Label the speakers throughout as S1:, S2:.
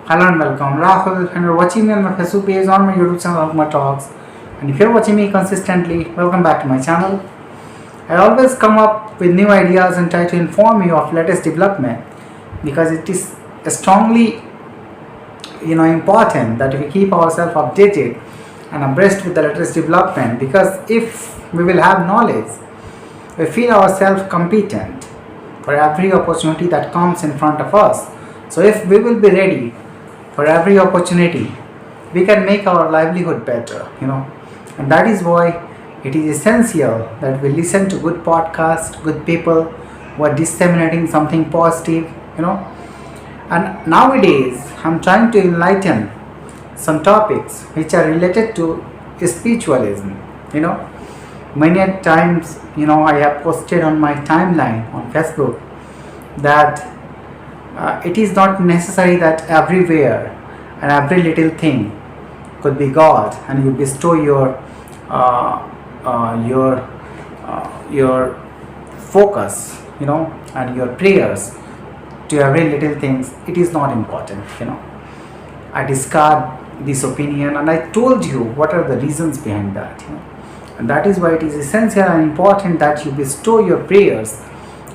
S1: Hello and welcome, Rahul, and you're watching me on my Facebook page on my YouTube channel, my talks. And if you're watching me consistently, welcome back to my channel. I always come up with new ideas and try to inform you of latest development because it is strongly, important that we keep ourselves updated and abreast with the latest development. Because if we will have knowledge, we feel ourselves competent for every opportunity that comes in front of us. So if we will be ready for every opportunity, we can make our livelihood better. And that is why it is essential that we listen to good podcasts, good people who are disseminating something positive. And nowadays, I'm trying to enlighten some topics which are related to spiritualism. Many a times, I have posted on my timeline on Facebook that it is not necessary that everywhere and every little thing could be God, and you bestow your focus, and your prayers to every little things. It is not important. I discard this opinion, and I told you what are the reasons behind that. And that is why it is essential and important that you bestow your prayers,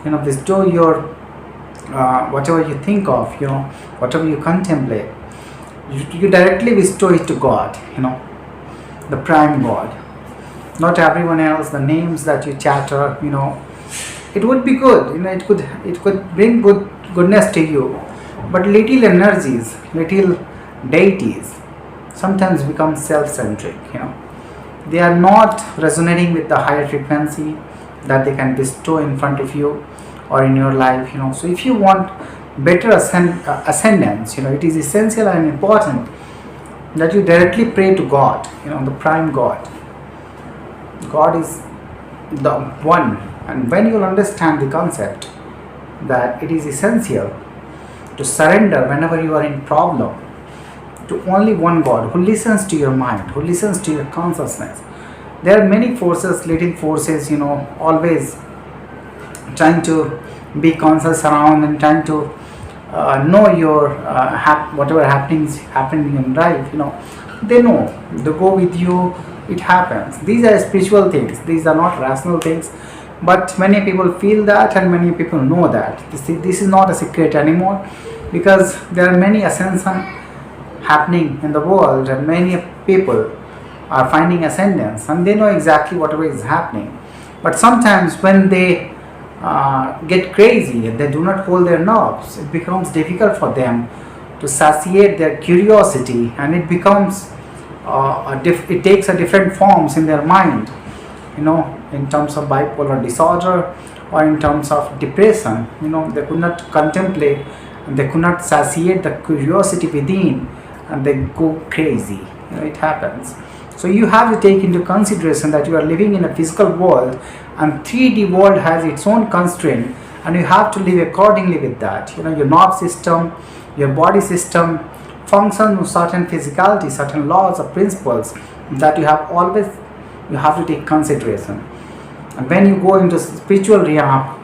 S1: bestow your whatever you think of, whatever you contemplate, you directly bestow it to God, the prime God, not everyone else. The names that you chatter, it would be good, it could bring goodness to you, but little energies, little deities sometimes become self-centric. They are not resonating with the higher frequency that they can bestow in front of you or in your life. So if you want better ascendance, it is essential and important that you directly pray to God, the prime God. God is the one. And when you will understand the concept that it is essential to surrender whenever you are in problem to only one God who listens to your mind, who listens to your consciousness. There are many forces, little forces, always trying to be conscious around and trying to know your whatever happening in life. They know, they go with you. It happens. These are spiritual things. These are not rational things. But many people feel that, and many people know that. This is not a secret anymore, because there are many ascension happening in the world, and many people are finding ascendance, and they know exactly whatever is happening. But sometimes when they get crazy and they do not hold their nerves, it becomes difficult for them to satiate their curiosity, and it becomes it takes a different forms in their mind, in terms of bipolar disorder or in terms of depression. They could not contemplate, and they could not satiate the curiosity within, and they go crazy. It happens. So you have to take into consideration that you are living in a physical world, and 3D world has its own constraint, and you have to live accordingly with that. Your nerve system, your body system function with certain physicality, certain laws or principles that you have to take consideration. And when you go into spiritual realm,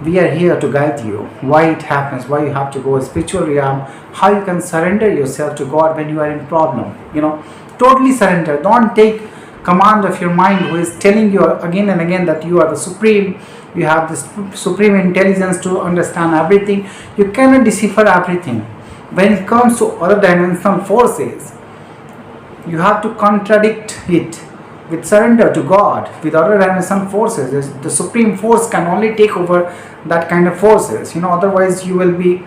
S1: we are here to guide you, why it happens, why you have to go spiritual realm, how you can surrender yourself to God when you are in problem. Totally surrender. Don't take command of your mind, who is telling you again and again that you are the supreme, you have this supreme intelligence to understand everything. You cannot decipher everything. When it comes to other dimensional forces, you have to contradict it with surrender to God. With other dimensional forces, the supreme force can only take over that kind of forces. Otherwise you will be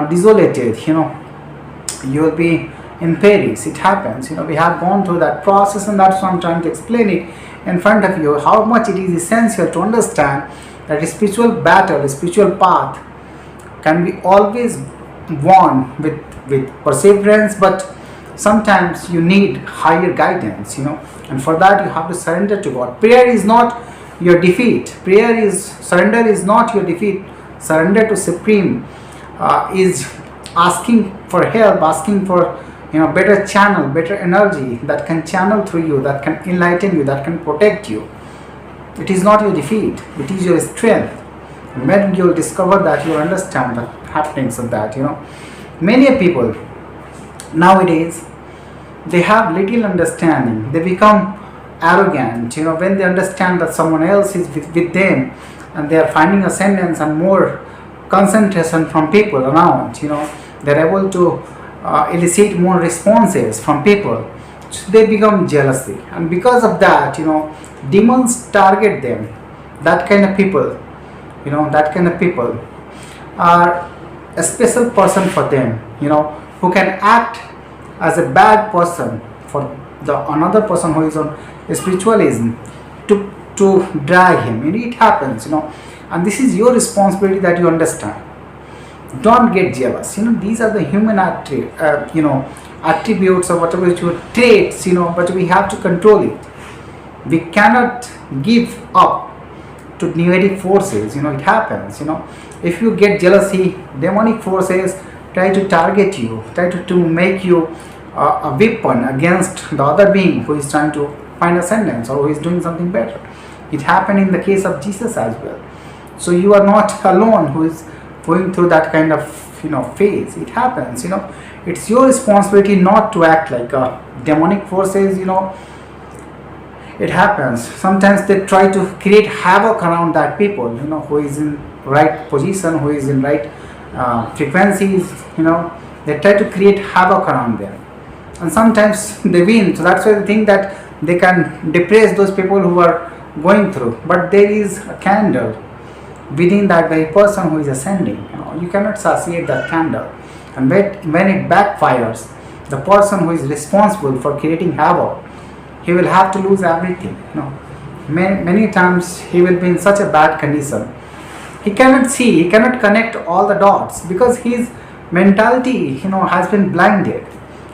S1: desolated. You will be in Paris. It happens. We have gone through that process, and that's why I'm trying to explain it in front of you, how much it is essential to understand that a spiritual battle, a spiritual path can be always won with perseverance, but sometimes you need higher guidance. And for that you have to surrender to God. Prayer is not your defeat. Surrender is not your defeat. Surrender to Supreme is asking for help, asking for better channel, better energy that can channel through you, that can enlighten you, that can protect you. It is not your defeat, it is your strength. When you'll discover that, you'll understand the happenings of that. Many people nowadays, they have little understanding. They become arrogant, when they understand that someone else is with them, and they are finding ascendance and more concentration from people around. They're able to elicit more responses from people. So they become jealousy, and because of that, demons target them. That kind of people, that kind of people are a special person for them, who can act as a bad person for the another person who is on spiritualism, to drag him. It happens, and this is your responsibility, that you understand. Don't get jealous. These are the human attributes, or whatever your traits, but we have to control it. We cannot give up to negative forces. It happens. If you get jealousy, demonic forces try to target you, try to make you a weapon against the other being who is trying to find ascendance, or who is doing something better. It happened in the case of Jesus as well. So you are not alone who is going through that kind of phase. It happens. It's your responsibility not to act like demonic forces. It happens. Sometimes they try to create havoc around that people, who is in right position, who is in right frequencies. They try to create havoc around them, and sometimes they win. So that's why they think that they can depress those people who are going through. But there is a candle within that very person who is ascending. You cannot associate that candle, and when it backfires, the person who is responsible for creating havoc, he will have to lose everything. Many times he will be in such a bad condition. He cannot see, he cannot connect all the dots, because his mentality, has been blinded.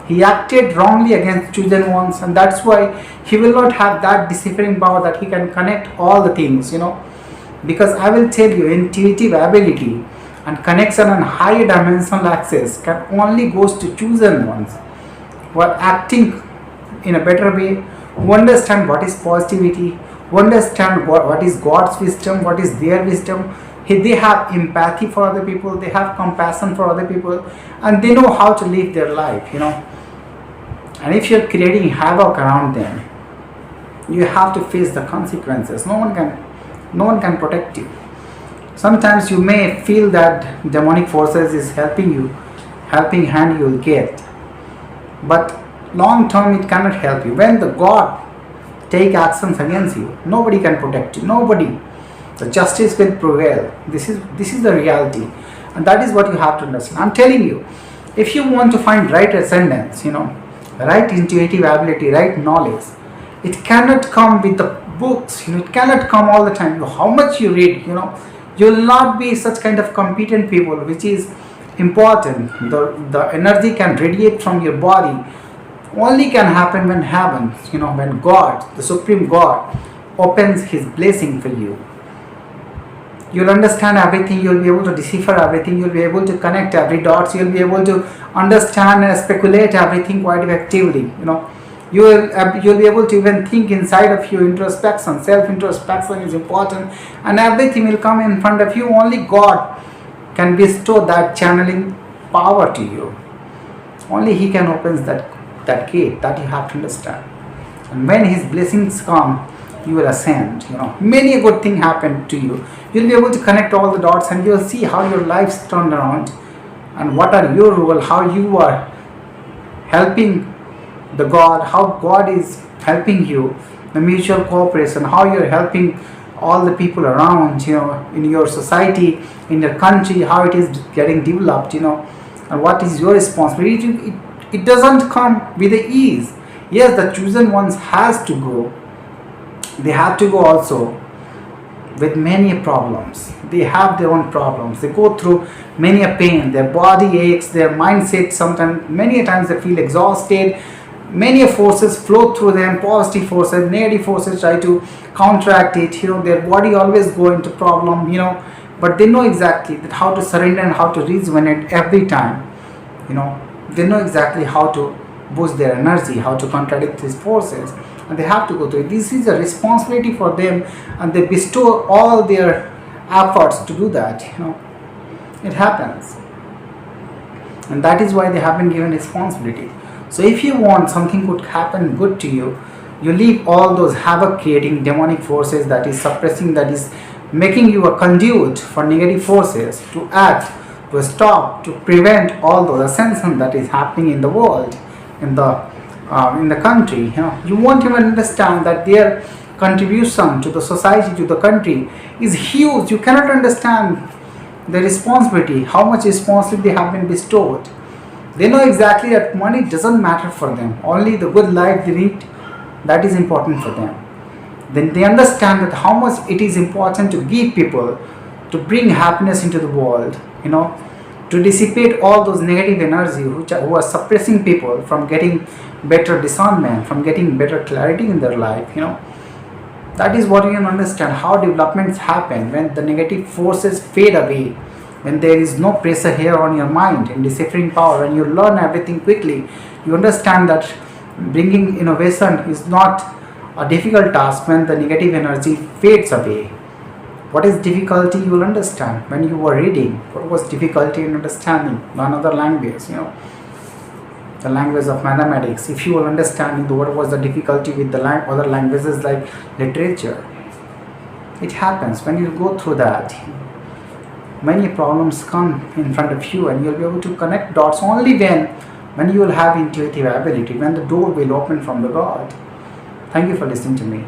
S1: He acted wrongly against chosen ones, and that's why he will not have that deciphering power that he can connect all the things. Because I will tell you, intuitive ability and connection and higher dimensional access can only goes to chosen ones who are acting in a better way, who understand what is positivity, who understand what is God's wisdom, what is their wisdom. They have empathy for other people, they have compassion for other people, and they know how to live their life. And if you're creating havoc around them, you have to face the consequences. No one can protect you. Sometimes you may feel that demonic forces is helping hand you will get, but long term it cannot help you. When the God take actions against you, nobody can protect you. Nobody. The justice will prevail. This is the reality, and that is what you have to understand. I'm telling you, if you want to find right ascendance, right intuitive ability, right knowledge, it cannot come with the books. It cannot come all the time. How much you read, you will not be such kind of competent people, which is important. The energy can radiate from your body. Only can happen when heaven, when God, the Supreme God, opens His blessing for you. You'll understand everything. You'll be able to decipher everything. You'll be able to connect every dots. You'll be able to understand and speculate everything quite effectively. You'll be able to even think inside of you. Introspection, self-introspection is important, and everything will come in front of you. Only God can bestow that channeling power to you. Only He can open that gate. That you have to understand. And when His blessings come, you will ascend. Many a good thing happen to you. You'll be able to connect all the dots, and you'll see how your life's turned around, and what are your role, how you are helping the God, how God is helping you, the mutual cooperation, how you're helping all the people around, in your society, in your country, how it is getting developed, and what is your responsibility. It doesn't come with the ease. Yes, the chosen ones has to go. They have to go also with many problems. They have their own problems. They go through many a pain. Their body aches, their mindset sometimes, many a times they feel exhausted. Many forces flow through them, positive forces, negative forces try to counteract it. Their body always go into problem, but they know exactly that how to surrender and how to rejuvenate every time. They know exactly how to boost their energy, how to contradict these forces, and they have to go through it. This is a responsibility for them, and they bestow all their efforts to do that. It happens. and that is why they have been given responsibility. So if you want something could happen good to you, you leave all those havoc creating demonic forces that is suppressing, that is making you a conduit for negative forces to act, to stop, to prevent all those ascension that is happening in the world, in the country. You won't even understand that their contribution to the society, to the country is huge. You cannot understand the responsibility, how much responsibility they have been bestowed. They know exactly that money doesn't matter for them, only the good life they need, that is important for them. Then they understand that how much it is important to give people, to bring happiness into the world, to dissipate all those negative energy who are suppressing people from getting better discernment, from getting better clarity in their life. That is what you can understand how developments happen when the negative forces fade away, when there is no pressure here on your mind and deciphering power, when you learn everything quickly. You understand that bringing innovation is not a difficult task when the negative energy fades away. What is difficulty, you will understand when you were reading. What was difficulty in understanding another language, the language of mathematics? If you will understand what was the difficulty with the other languages like literature, it happens when you go through that. Many problems come in front of you, and you'll be able to connect dots only when you will have intuitive ability, when the door will open from the God. Thank you for listening to me.